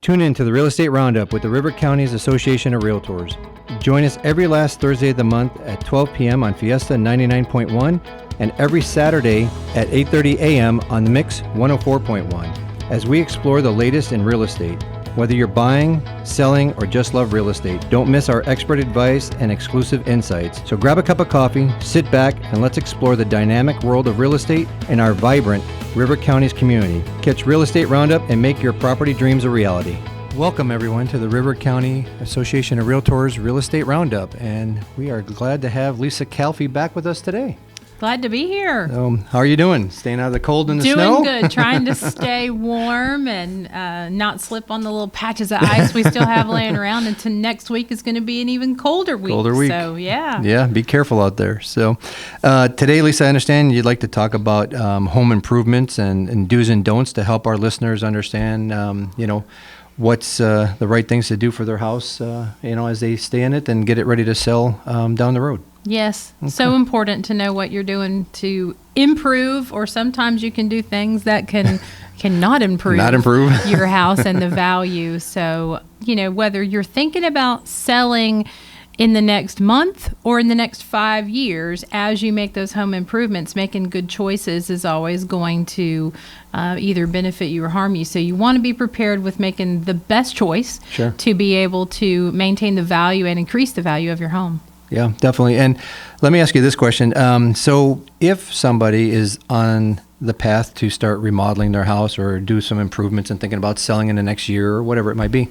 Tune in to the Real Estate Roundup with the River Counties Association of Realtors. Join us every last Thursday of the month at 12 p.m. on Fiesta 99.1 and every Saturday at 8:30 a.m. on the Mix 104.1 as we explore the latest in real estate. Whether you're buying, selling, or just love real estate, don't miss our expert advice and exclusive insights. So grab a cup of coffee, sit back, and let's explore the dynamic world of real estate in our vibrant River Counties community. Catch Real Estate Roundup and make your property dreams a reality. Welcome everyone to the River County Association of Realtors Real Estate Roundup, and we are glad to have Lisa Calfee back with us today. Glad to be here. How are you doing? Staying out of the cold and the snow? Doing good. Trying to stay warm and not slip on the little patches of ice we still have laying around. Until next week is going to be an even colder week. So, yeah. Yeah, be careful out there. So today, Lisa, I understand you'd like to talk about home improvements and do's and don'ts to help our listeners understand, what's the right things to do for their house, as they stay in it and get it ready to sell down the road. Yes. Okay. So important to know what you're doing to improve, or sometimes you can do things that cannot improve your house and the value. So, whether you're thinking about selling in the next month or in the next 5 years, as you make those home improvements, making good choices is always going to either benefit you or harm you. So you want to be prepared with making the best choice to be able to maintain the value and increase the value of your home. Yeah, definitely. And let me ask you this question. So if somebody is on the path to start remodeling their house or do some improvements and thinking about selling in the next year or whatever it might be,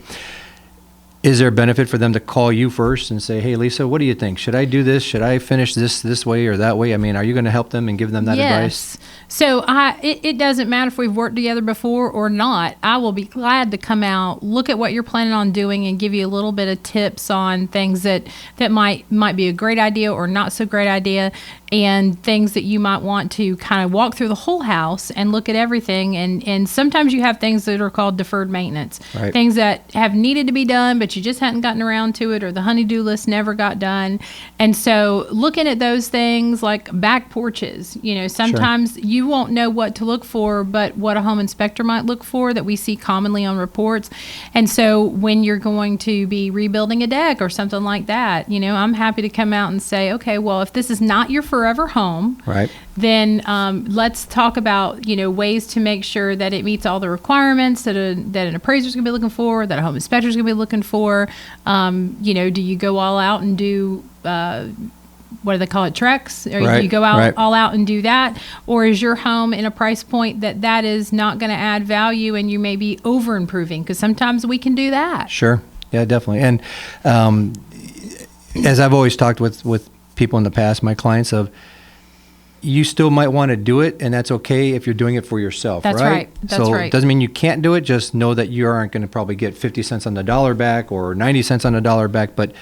is there a benefit for them to call you first and say, hey, Lisa, what do you think? Should I do this? Should I finish this way or that way? I mean, are you going to help them and give them that advice? So it doesn't matter if we've worked together before or not. I will be glad to come out, look at what you're planning on doing, and give you a little bit of tips on things that might be a great idea or not so great idea, and things that you might want to kind of walk through the whole house and look at everything. And sometimes you have things that are called deferred maintenance, things that have needed to be done, but you just hadn't gotten around to it, or the honey-do list never got done. And so looking at those things like back porches, sometimes you won't know what to look for, but what a home inspector might look for that we see commonly on reports. And so when you're going to be rebuilding a deck or something like that, I'm happy to come out and say, okay, well, if this is not your forever home, then let's talk about, ways to make sure that it meets all the requirements that an appraiser's going to be looking for, that a home inspector's going to be looking for. Do you go all out and do what do they call it, Trex? Or do you go out all out and do that? Or is your home in a price point that is not going to add value and you may be over improving? Because sometimes we can do that. Sure. Yeah, definitely. And as I've always talked with people in the past, my clients, you still might want to do it, and that's okay if you're doing it for yourself, That's right? That's right. So it doesn't mean you can't do it. Just know that you aren't going to probably get 50 cents on the dollar back or 90 cents on the dollar back, but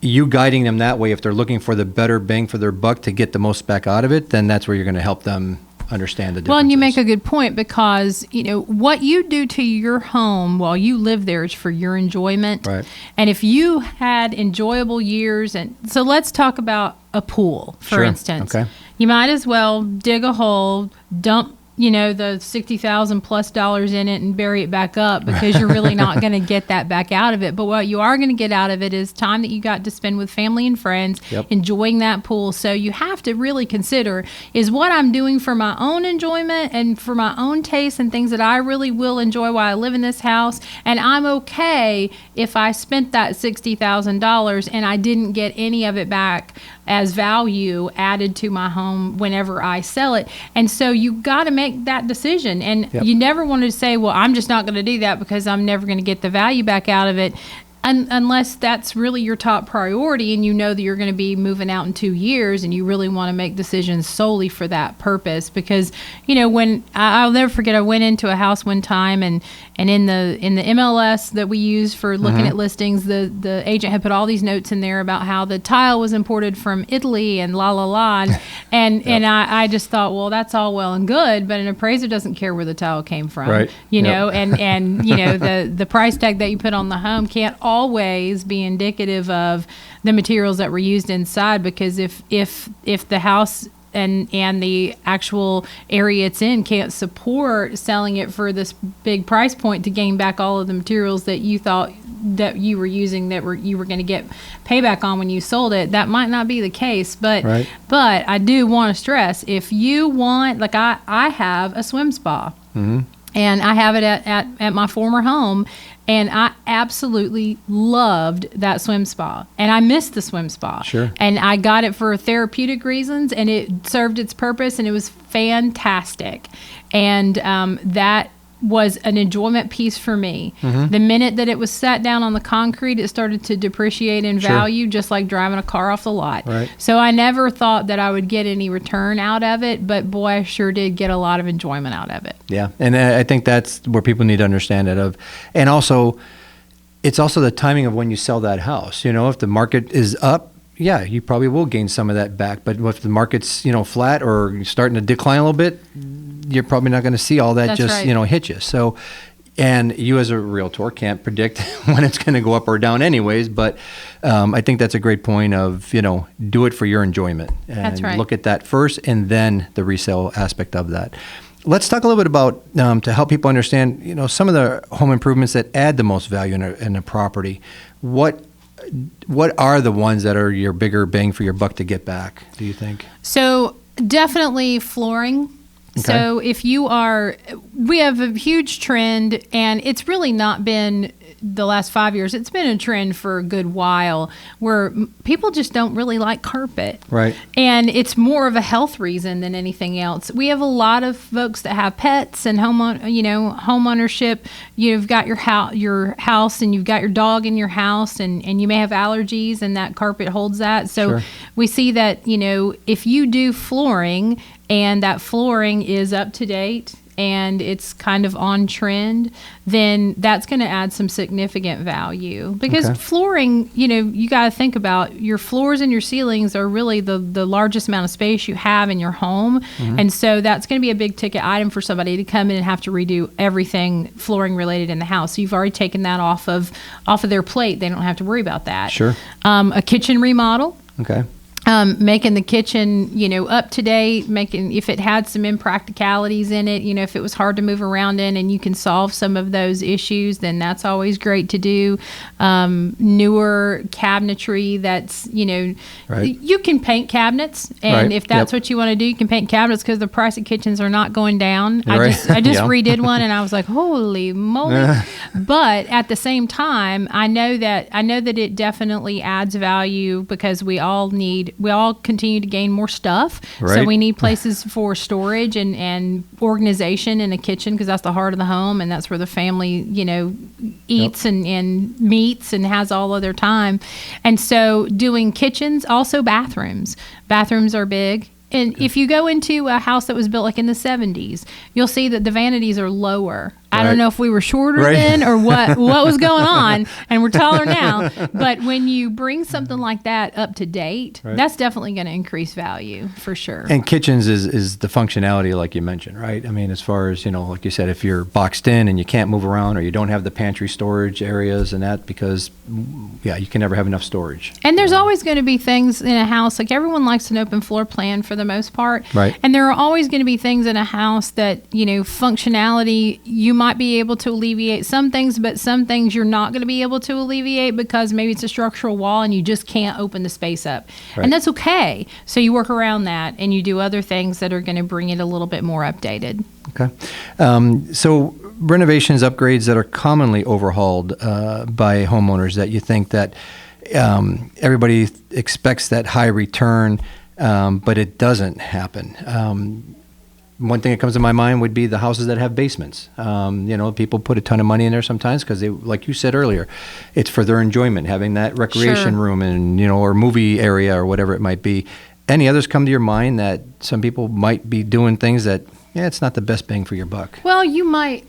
you guiding them that way, if they're looking for the better bang for their buck to get the most back out of it, then that's where you're going to help them understand the differences. Well, and you make a good point, because what you do to your home while you live there is for your enjoyment. Right. And if you had enjoyable years, and so let's talk about a pool, for instance. Okay. You might as well dig a hole, dump the $60,000 plus in it and bury it back up, because you're really not going to get that back out of it. But what you are going to get out of it is time that you got to spend with family and friends, enjoying that pool. So you have to really consider, is what I'm doing for my own enjoyment and for my own taste and things that I really will enjoy while I live in this house, and I'm okay if I spent that $60,000 and I didn't get any of it back as value added to my home whenever I sell it. And so you got to make that decision. And you never want to say, well, I'm just not going to do that because I'm never going to get the value back out of it. Unless that's really your top priority and you know that you're going to be moving out in 2 years and you really want to make decisions solely for that purpose. Because, when I'll never forget, I went into a house one time and in the MLS that we use for looking at listings, the agent had put all these notes in there about how the tile was imported from Italy and la la la. And I just thought, well, that's all well and good, but an appraiser doesn't care where the tile came from. And the price tag that you put on the home can't always be indicative of the materials that were used inside, because if the house and the actual area it's in can't support selling it for this big price point to gain back all of the materials that you thought that you were using you were going to get payback on when you sold it. That might not be the case, but I do want to stress, if you want, like I have a swim spa, and I have it at my former home, and I absolutely loved that swim spa, and I missed the swim spa. Sure. And I got it for therapeutic reasons, and it served its purpose, and it was fantastic. And that was an enjoyment piece for me. The minute that it was sat down on the concrete, it started to depreciate in value, just like driving a car off the lot. So I never thought that I would get any return out of it, but boy, I sure did get a lot of enjoyment out of it. Yeah, and I think that's where people need to understand it of. And also, it's also the timing of when you sell that house. You know, if the market is up, yeah, you probably will gain some of that back. But if the market's, flat or starting to decline a little bit, you're probably not going to see all that hit you. So, and you as a realtor can't predict when it's going to go up or down anyways, but I think that's a great point of, do it for your enjoyment. And that's right. Look at that first and then the resale aspect of that. Let's talk a little bit about, to help people understand, some of the home improvements that add the most value in a property. What are the ones that are your bigger bang for your buck to get back, do you think? So definitely flooring. Okay. So we have a huge trend, and it's really not been the last 5 years. It's been a trend for a good while where people just don't really like carpet. Right. And it's more of a health reason than anything else. We have a lot of folks that have pets and home ownership. You've got your house and you've got your dog in your house, and you may have allergies, and that carpet holds that. So we see that, if you do flooring and that flooring is up to date and it's kind of on trend, then that's going to add some significant value. Because flooring, you got to think about your floors and your ceilings are really the largest amount of space you have in your home. And so that's going to be a big ticket item for somebody to come in and have to redo everything flooring related in the house. So you've already taken that off of their plate. They don't have to worry about that. Sure. A kitchen remodel. Okay. Making the kitchen, up to date, if it had some impracticalities in it, if it was hard to move around in and you can solve some of those issues, then that's always great to do. Newer cabinetry that's, you can paint cabinets, and if that's what you want to do, you can paint cabinets because the price of kitchens are not going down. I just redid one and I was like, holy moly. But at the same time, I know that it definitely adds value because we all continue to gain more stuff. So we need places for storage and organization in a kitchen, because that's the heart of the home, and that's where the family, eats and meets and has all of their time. And so doing kitchens, also bathrooms. Bathrooms are big. And if you go into a house that was built like in the 70s, you'll see that the vanities are lower. I don't know if we were shorter then or what was going on, and we're taller now. But when you bring something like that up to date, that's definitely going to increase value for sure. And kitchens is the functionality like you mentioned, right? I mean, as far as, like you said, if you're boxed in and you can't move around or you don't have the pantry storage areas and that, because, you can never have enough storage. And there's always going to be things in a house, like everyone likes an open floor plan for the most part. Right. And there are always going to be things in a house that, functionality, you might be able to alleviate some things, but some things you're not going to be able to alleviate because maybe it's a structural wall and you just can't open the space up. And that's okay. So you work around that and you do other things that are going to bring it a little bit more updated. Okay. So renovations, upgrades that are commonly overhauled by homeowners that you think that everybody expects that high return, but it doesn't happen. One thing that comes to my mind would be the houses that have basements. People put a ton of money in there sometimes because they, like you said earlier, it's for their enjoyment, having that recreation room and, or movie area or whatever it might be. Any others come to your mind that some people might be doing things that, it's not the best bang for your buck? Well, you might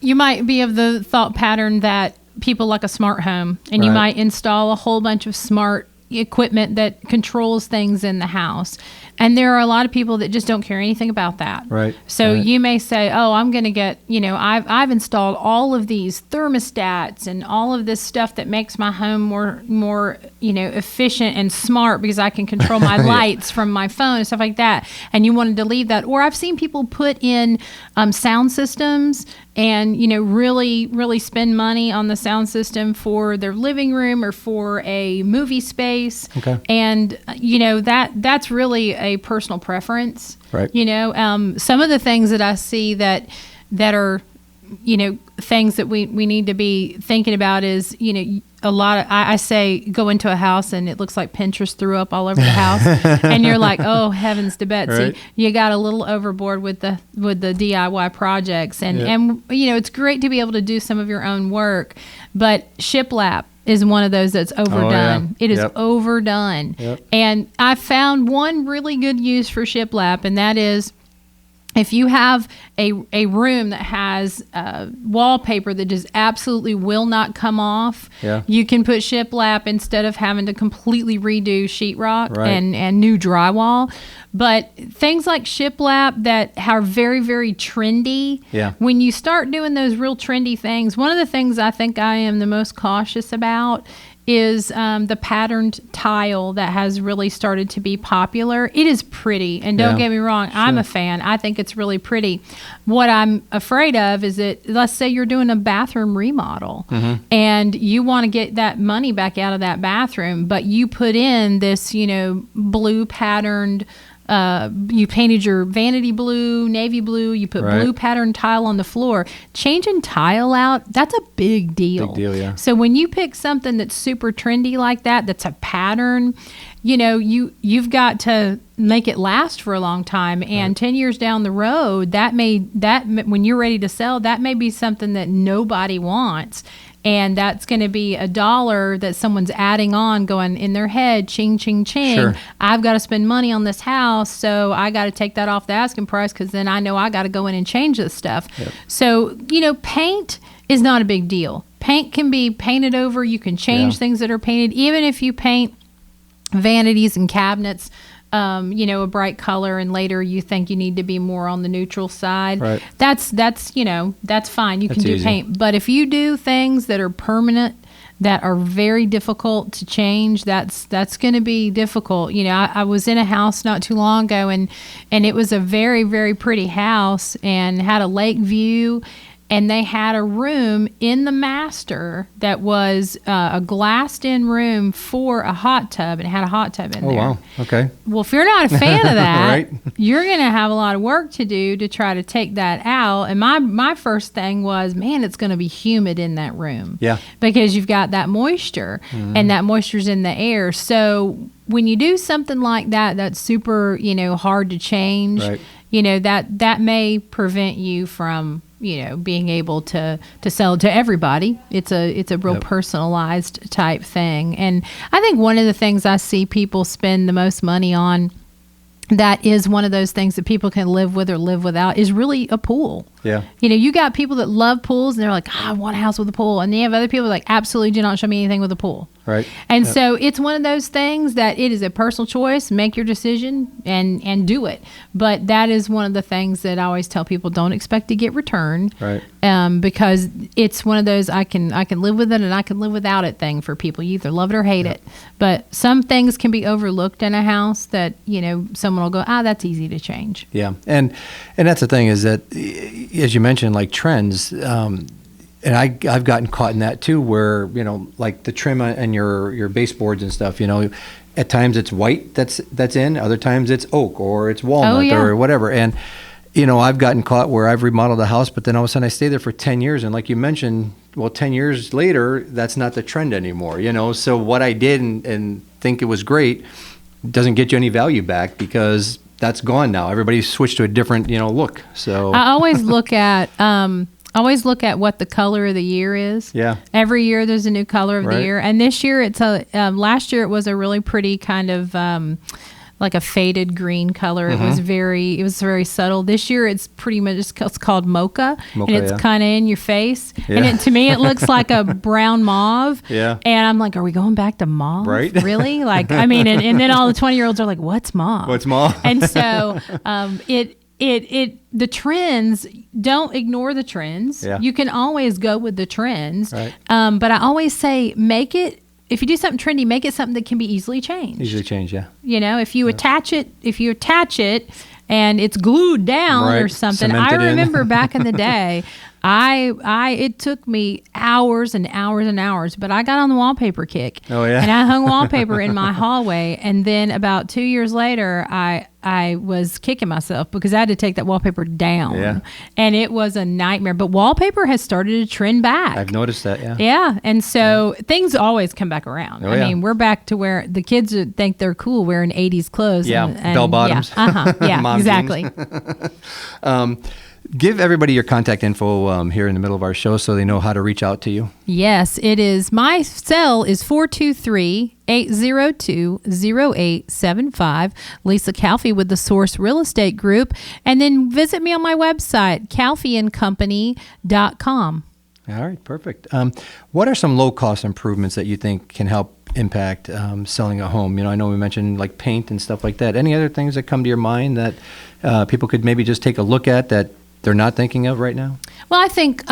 be of the thought pattern that people like a smart home, and you might install a whole bunch of smart equipment that controls things in the house. And there are a lot of people that just don't care anything about that. Right. So right. you may say, oh, I'm going to get, I've installed all of these thermostats and all of this stuff that makes my home more efficient and smart because I can control my lights from my phone and stuff like that. And you wanted to leave that. Or I've seen people put in sound systems and, really, really spend money on the sound system for their living room or for a movie space. Okay. And, that's really a personal preference. Right. Some of the things that I see that are, things that we need to be thinking about is, a lot of, I say go into a house and it looks like Pinterest threw up all over the house and you're like, oh, heavens to Betsy. Right. You got a little overboard with the DIY projects and it's great to be able to do some of your own work, but shiplap is one of those that's overdone. It is overdone. Yep. And I found one really good use for shiplap, and that is if you have a room that has wallpaper that just absolutely will not come off, you can put shiplap instead of having to completely redo sheetrock and new drywall. But things like shiplap that are very, very trendy, when you start doing those real trendy things, one of the things I think I am the most cautious about is the patterned tile that has really started to be popular. It is pretty, and don't get me wrong, I'm a fan. I think it's really pretty. What I'm afraid of is that, let's say you're doing a bathroom remodel, and you want to get that money back out of that bathroom, but you put in this, blue patterned, you painted your vanity blue, navy blue, you put blue pattern tile on the floor. Changing tile out, that's a big deal. Big deal, yeah. So when you pick something that's super trendy like that, that's a pattern, you've got to make it last for a long time. And 10 years down the road, when you're ready to sell, that may be something that nobody wants. And that's going to be $1 that someone's adding on, going in their head, ching, ching, ching. Sure. I've got to spend money on this house, so I got to take that off the asking price because then I know I got to go in and change this stuff. Yep. So, paint is not a big deal. Paint can be painted over. You can change things that are painted. Even if you paint vanities and cabinets, a bright color, and later you think you need to be more on the neutral side. Right. That's fine. You can do paint. But if you do things that are permanent, that are very difficult to change, that's going to be difficult. I was in a house not too long ago, and it was a very, very pretty house and had a lake view. And they had a room in the master that was a glassed-in room for a hot tub, and it had a hot tub in there. Oh, wow. Okay. Well, if you're not a fan of that, right. You're going to have a lot of work to do to try to take that out. And my first thing was, man, it's going to be humid in that room. Yeah. Because you've got that moisture, and that moisture's in the air. So when you do something like that, that's super, hard to change, that may prevent you from being able to sell to everybody. It's a real personalized type thing. And I think one of the things I see people spend the most money on, that is one of those things that people can live with or live without, is really a pool. Yeah. You got people that love pools and they're like, I want a house with a pool. And then you have other people like, absolutely do not show me anything with a pool. Right. And so it's one of those things that it is a personal choice. Make your decision and do it. But that is one of the things that I always tell people, don't expect to get returned. Right. Because it's one of those I can live with it and I can live without it thing for people. You either love it or hate it. But some things can be overlooked in a house that, someone will go, that's easy to change. Yeah. And that's the thing is that, as you mentioned, like trends, and I've gotten caught in that too, where, like the trim and your baseboards and stuff, at times it's white that's in, other times it's oak or it's walnut or whatever. And, I've gotten caught where I've remodeled a house, but then all of a sudden I stay there for 10 years. And like you mentioned, 10 years later, that's not the trend anymore, So what I did and think it was great doesn't get you any value back because that's gone now. Everybody's switched to a different, look. So I always look at what the color of the year is. Yeah. Every year there's a new color of the year, and this year last year it was a really pretty kind of like a faded green color. It was very subtle. This year it's pretty much, it's called mocha, and it's kind of in your face. And to me, it looks like a brown mauve. Yeah. And I'm like, are we going back to mauve? Right. Really? Like, I mean, and then all the 20-year-olds are like, what's mauve? What's mauve? And so the trends, don't ignore the trends. Yeah. You can always go with the trends. Right. But I always say, if you do something trendy, make it something that can be easily changed. Easily changed, yeah. You know, if you attach it and it's glued down or something. I remember back in the day, it took me hours and hours and hours, but I got on the wallpaper kick. Oh, yeah. And I hung wallpaper in my hallway. And then about 2 years later, I was kicking myself because I had to take that wallpaper down. Yeah. And it was a nightmare. But wallpaper has started to trend back. I've noticed that, yeah. Yeah. And so things always come back around. Oh, I mean, we're back to where the kids think they're cool wearing 80s clothes. Yeah, and bell bottoms. Yeah, yeah exactly. Give everybody your contact info here in the middle of our show so they know how to reach out to you. Yes, it is. My cell is 423-802-0875. Lisa Calfee with the Source Real Estate Group. And then visit me on my website, calfeeandcompany.com. All right, perfect. What are some low-cost improvements that you think can help impact selling a home? You know, I know we mentioned like paint and stuff like that. Any other things that come to your mind that people could maybe just take a look at that they're not thinking of right now? Well, I think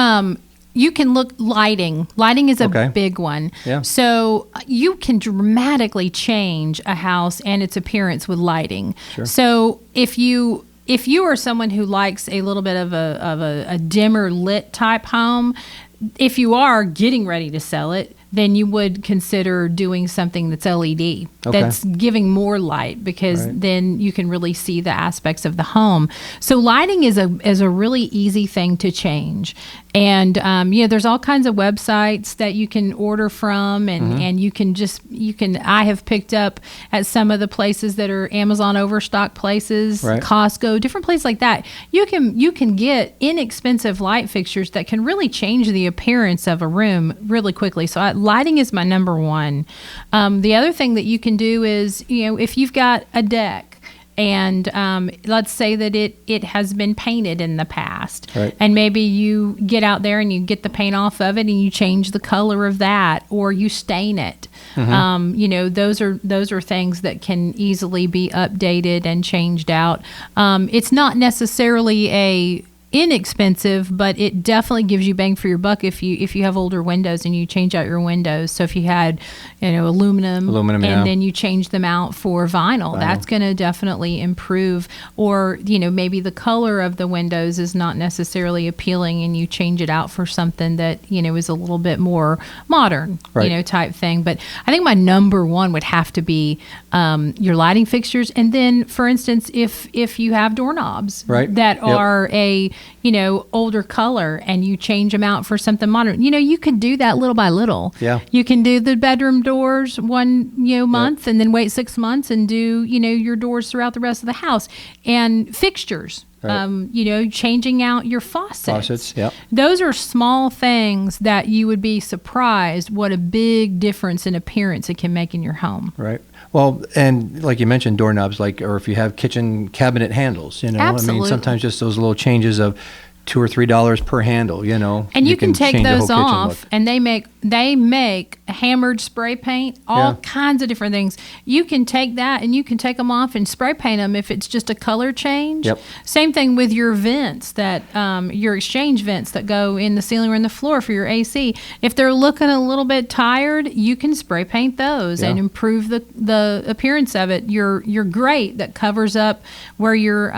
you can look lighting. Lighting is a big one. Yeah. So you can dramatically change a house and its appearance with lighting. Sure. So if you are someone who likes a little bit of a dimmer lit type home, if you are getting ready to sell it, then you would consider doing something that's LED, that's giving more light, because then you can really see the aspects of the home. So lighting is a really easy thing to change. And there's all kinds of websites that you can order from, and you can I have picked up at some of the places that are Amazon overstock places, Costco, different places like that. You can get inexpensive light fixtures that can really change the appearance of a room really quickly. So lighting is my number one. The other thing that you can do is, if you've got a deck, and let's say that it has been painted in the past, and maybe you get out there and you get the paint off of it and you change the color of that, or you stain it. Those are things that can easily be updated and changed out. It's not necessarily a inexpensive, but it definitely gives you bang for your buck if you have older windows and you change out your windows. So if you had aluminum and then you change them out for vinyl. That's going to definitely improve. Or maybe the color of the windows is not necessarily appealing and you change it out for something that is a little bit more modern, type thing. But I think my number one would have to be your lighting fixtures. And then, for instance, if you have doorknobs that are a older color and you change them out for something modern, you can do that little by little. Yeah. You can do the bedroom doors one month and then wait 6 months and do your doors throughout the rest of the house. And fixtures. Changing out your faucets. Those are small things that you would be surprised what a big difference in appearance it can make in your home. Right. Well, and like you mentioned, doorknobs, or if you have kitchen cabinet handles, Absolutely. I mean, sometimes just those little changes of $2 or $3 per handle, And you can take those off, and they make hammered spray paint, all kinds of different things. You can take that and you can take them off and spray paint them if it's just a color change. Yep. Same thing with your vents, that your exchange vents that go in the ceiling or in the floor for your AC. If they're looking a little bit tired, you can spray paint those and improve the appearance of it. Your grate that covers up where your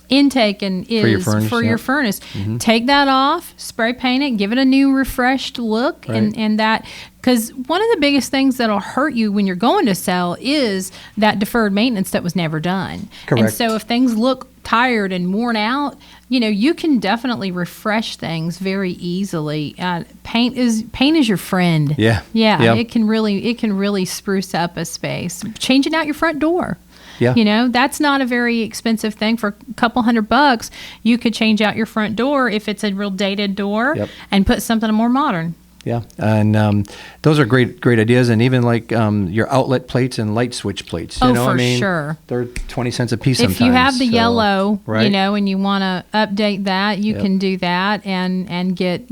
intake is for your furnace. Mm-hmm. Take that off, spray paint it, give it a new refreshed look, and that, because one of the biggest things that'll hurt you when you're going to sell is that deferred maintenance that was never done. Correct. And so if things look tired and worn out, you can definitely refresh things very easily. Paint is your friend. Yeah. It can really spruce up a space. Changing out your front door. Yeah. That's not a very expensive thing. For a couple $100, you could change out your front door if it's a real dated door and put something more modern. Yeah, and those are great ideas, and even like your outlet plates and light switch plates. You know, for I mean, sure. They're 20 cents a piece. If Sometimes, you have the yellow, right? you know, and you want to update that, you Yep. can do that and get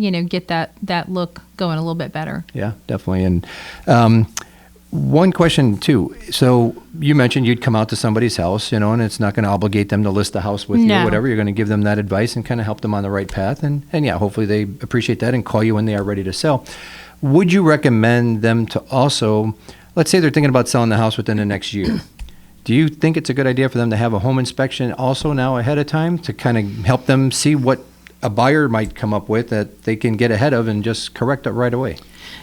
that look going a little bit better. Yeah, definitely. And one question too. So you mentioned you'd come out to somebody's house, you know, and it's not going to obligate them to list the house with you No. or whatever. You're going to give them that advice and kind of help them on the right path. And yeah, hopefully they appreciate that and call you when they are ready to sell. Would you recommend them to also, let's say they're thinking about selling the house within the next year. Do you think it's a good idea for them to have a home inspection also now ahead of time to kind of help them see what a buyer might come up with that they can get ahead of and just correct it right away?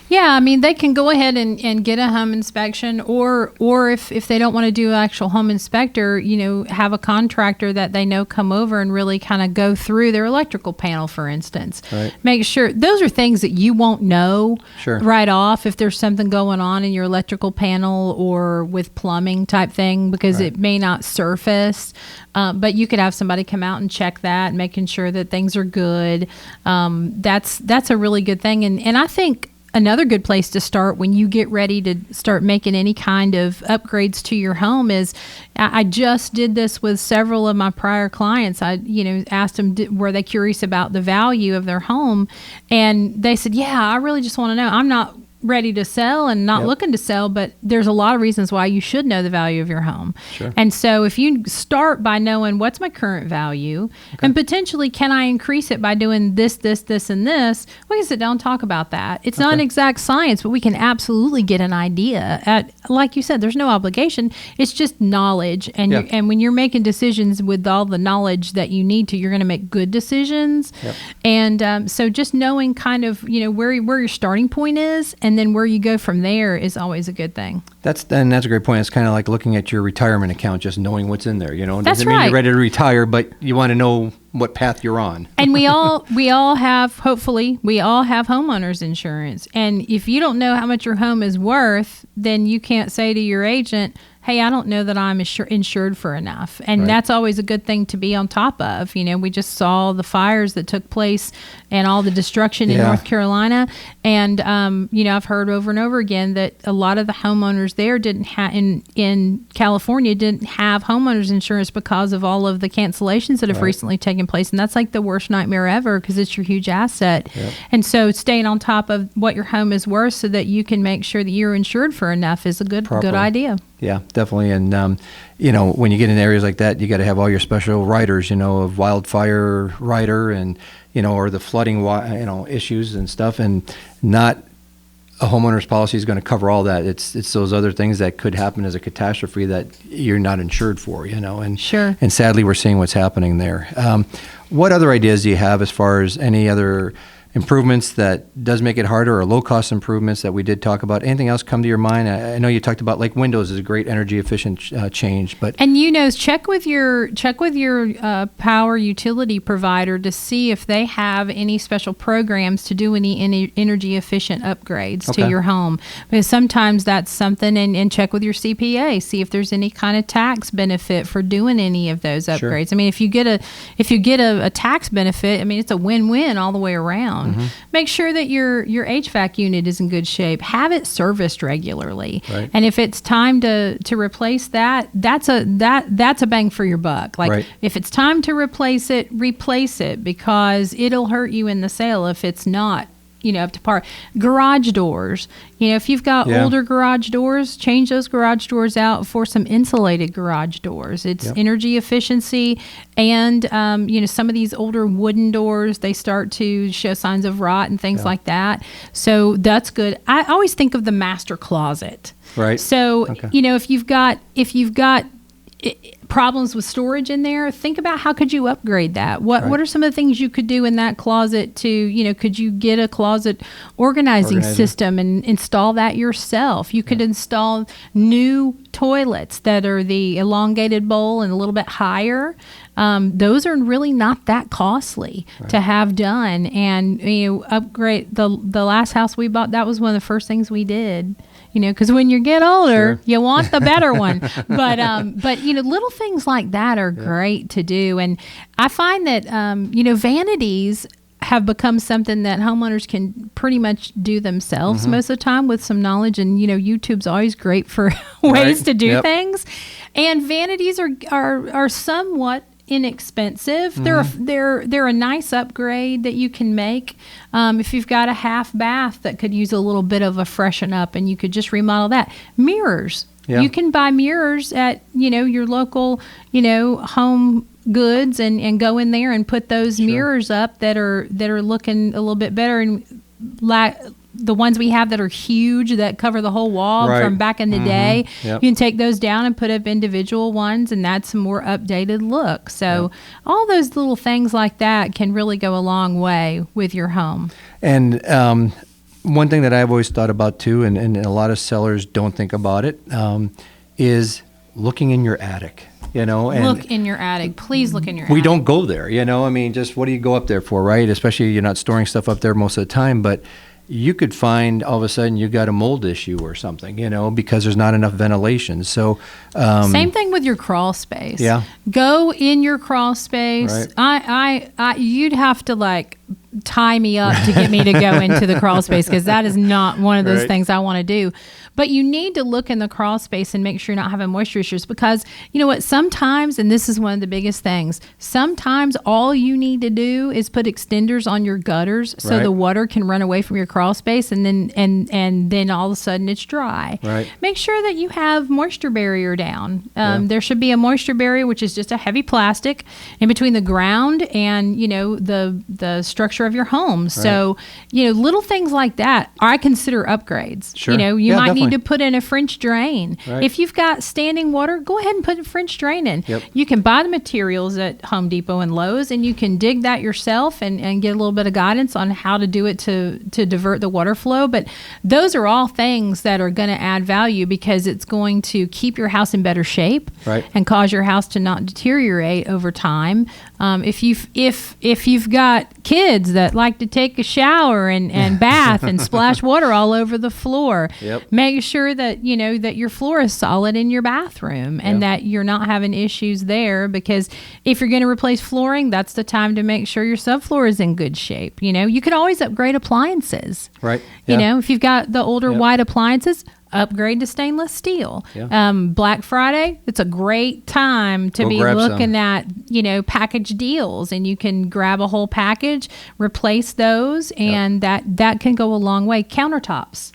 Yeah, I mean, they can go ahead and get a home inspection, or if they don't want to do an actual home inspector, you know, have a contractor that they know come over and really kind of go through their electrical panel, for instance. Right. Make sure those are things that you won't know Sure. right off if there's something going on in your electrical panel or with plumbing type thing, because Right. it may not surface. But you could have somebody come out and check that, making sure that things are good. That's a really good thing, and I think another good place to start when you get ready to start making any kind of upgrades to your home is, I just did this with several of my prior clients. I, asked them, were they curious about the value of their home? And they said, yeah, I really just want to know. I'm not ready to sell and not Yep. looking to sell, but there's a lot of reasons why you should know the value of your home. Sure. And so if you start by knowing what's my current value, and potentially can I increase it by doing this, and this, we can sit down and talk about that. It's not an exact science, but we can absolutely get an idea. Like you said, there's no obligation. It's just knowledge. And Yeah. and when you're making decisions with all the knowledge that you need to, you're going to make good decisions. Yep. And so just knowing kind of, where your starting point is, and then where you go from there is always a good thing. That's a great point. It's kind of like looking at your retirement account, just knowing what's in there. It That's doesn't mean right. you're ready to retire, but you want to know what path you're on. And we all have, hopefully, we all have homeowners insurance. And if you don't know how much your home is worth, then you can't say to your agent, hey, I don't know that I'm insured for enough. And Right. that's always a good thing to be on top of. We just saw the fires that took place and all the destruction in Yeah. North Carolina. And, I've heard over and over again that a lot of the homeowners there didn't have, in California, didn't have homeowners insurance because of all of the cancellations that have Right. recently taken place. And that's like the worst nightmare ever, because it's your huge asset. Yep. And so staying on top of what your home is worth so that you can make sure that you're insured for enough is a good Properly. idea. Yeah, definitely. And, when you get in areas like that, you got to have all your special riders, of wildfire rider and, or the flooding, issues and stuff. And not a homeowner's policy is going to cover all that. It's those other things that could happen as a catastrophe that you're not insured for, and Sure. And sadly, we're seeing what's happening there. What other ideas do you have as far as any other improvements that does make it harder, or low-cost improvements that we did talk about? Anything else come to your mind? I know you talked about like windows is a great energy efficient change, but And check with your power utility provider to see if they have any special programs to do any energy efficient upgrades Okay. to your home, because sometimes that's something. And check with your CPA, see if there's any kind of tax benefit for doing any of those upgrades. Sure. I mean, if you get a tax benefit, I mean, it's a win-win all the way around. Make sure that your HVAC unit is in good shape. Have it serviced regularly. Right. And if it's time to replace that, that's a bang for your buck. Like, Right. if it's time to replace it, because it'll hurt you in the sale if it's not up to par. Garage doors, if you've got Yeah. older garage doors, change those garage doors out for some insulated garage doors. It's Yep. energy efficiency. And some of these older wooden doors, they start to show signs of rot and things Yeah. like that. So that's good. I always think of the master closet. Right. So, Okay. if you've got problems with storage in there, think about how could you upgrade that? What Right. are some of the things you could do in that closet to, could you get a closet organizing Organizer. system and install that yourself? You could install new toilets that are the elongated bowl and a little bit higher. Those are really not that costly to have done. And, upgrade the last house we bought, that was one of the first things we did. Because when you get older, Sure. you want the better one. But little things like that are great to do. And I find that, vanities have become something that homeowners can pretty much do themselves most of the time with some knowledge. And, YouTube's always great for ways to do things. And vanities are somewhat inexpensive. They're a nice upgrade that you can make. If you've got a half bath that could use a little bit of a freshen up, and you could just remodel that. Mirrors. Yeah. You can buy mirrors at, your local, home goods and go in there and put those mirrors up that are looking a little bit better, and the ones we have that are huge that cover the whole wall from back in the day. Yep. You can take those down and put up individual ones, and that's a more updated look. So all those little things like that can really go a long way with your home. And one thing that I've always thought about too, and a lot of sellers don't think about it, is looking in your attic. And look in your attic. Please look in your attic. We don't go there, just what do you go up there for, right? Especially you're not storing stuff up there most of the time, but you could find all of a sudden you got a mold issue or something, because there's not enough ventilation. So same thing with your crawl space. Yeah. Go in your crawl space. Right. You'd have to tie me up to get me to go into the crawl space, because that is not one of those things I want to do. But you need to look in the crawl space and make sure you're not having moisture issues, because you know what, sometimes, and this is one of the biggest things, sometimes all you need to do is put extenders on your gutters so the water can run away from your crawl space, and then all of a sudden it's dry. Right. Make sure that you have moisture barrier down. There should be a moisture barrier, which is just a heavy plastic in between the ground and the structure of your home. Right. So little things like that I consider upgrades. Sure. You might need to put in a French drain. Right. If you've got standing water, go ahead and put a French drain in. Yep. You can buy the materials at Home Depot and Lowe's, and you can dig that yourself and get a little bit of guidance on how to do it to divert the water flow. But those are all things that are going to add value, because it's going to keep your house in better shape and cause your house to not deteriorate over time. If you've got kids that like to take a shower and bath and splash water all over the floor, make sure that that your floor is solid in your bathroom and that you're not having issues there, because if you're going to replace flooring, that's the time to make sure your subfloor is in good shape. You could always upgrade appliances. Right. If you've got the older white appliances, upgrade to stainless steel. Black Friday, it's a great time to be looking at package deals, and you can grab a whole package, replace those, and that can go a long way. Countertops,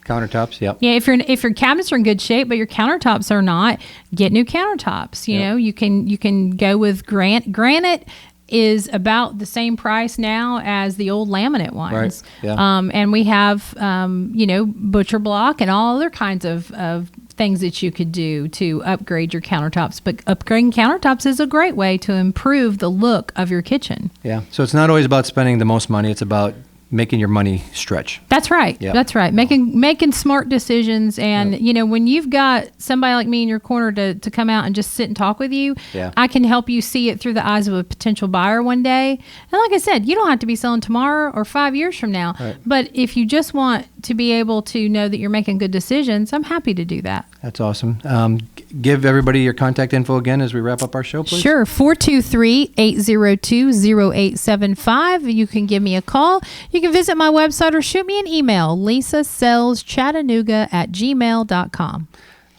if your cabinets are in good shape but your countertops are not, get new countertops. You can go with granite is about the same price now as the old laminate ones. And we have, butcher block and all other kinds of things that you could do to upgrade your countertops. But upgrading countertops is a great way to improve the look of your kitchen. Yeah. So it's not always about spending the most money. It's about making your money stretch. That's right. Yep. That's right. Making smart decisions. And, when you've got somebody like me in your corner to come out and just sit and talk with you, I can help you see it through the eyes of a potential buyer one day. And like I said, you don't have to be selling tomorrow or 5 years from now. Right. But if you just want to be able to know that you're making good decisions, I'm happy to do that. That's awesome. Give everybody your contact info again as we wrap up our show, please. Sure. 423-802-0875. You can give me a call. You can visit my website or shoot me an email, lisasellschattanooga@gmail.com.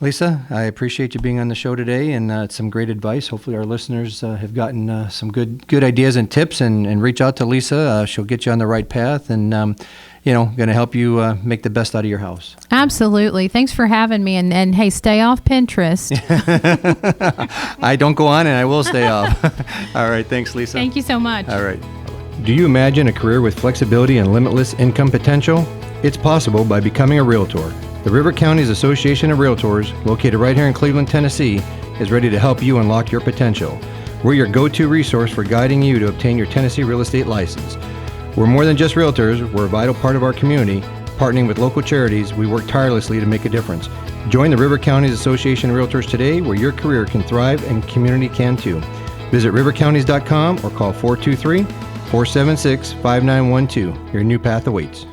Lisa, I appreciate you being on the show today, and some great advice. Hopefully our listeners have gotten some good ideas and tips, and reach out to Lisa. She'll get you on the right path, and going to help you make the best out of your house. Absolutely. Thanks for having me. And hey, stay off Pinterest. I don't go on, and I will stay off. All right. Thanks, Lisa. Thank you so much. All right. Do you imagine a career with flexibility and limitless income potential? It's possible by becoming a Realtor. The River Counties Association of Realtors, located right here in Cleveland, Tennessee, is ready to help you unlock your potential. We're your go-to resource for guiding you to obtain your Tennessee real estate license. We're more than just realtors. We're a vital part of our community. Partnering with local charities, we work tirelessly to make a difference. Join the River Counties Association of Realtors today, where your career can thrive and community can too. Visit rivercounties.com or call 423-476-5912. Your new path awaits.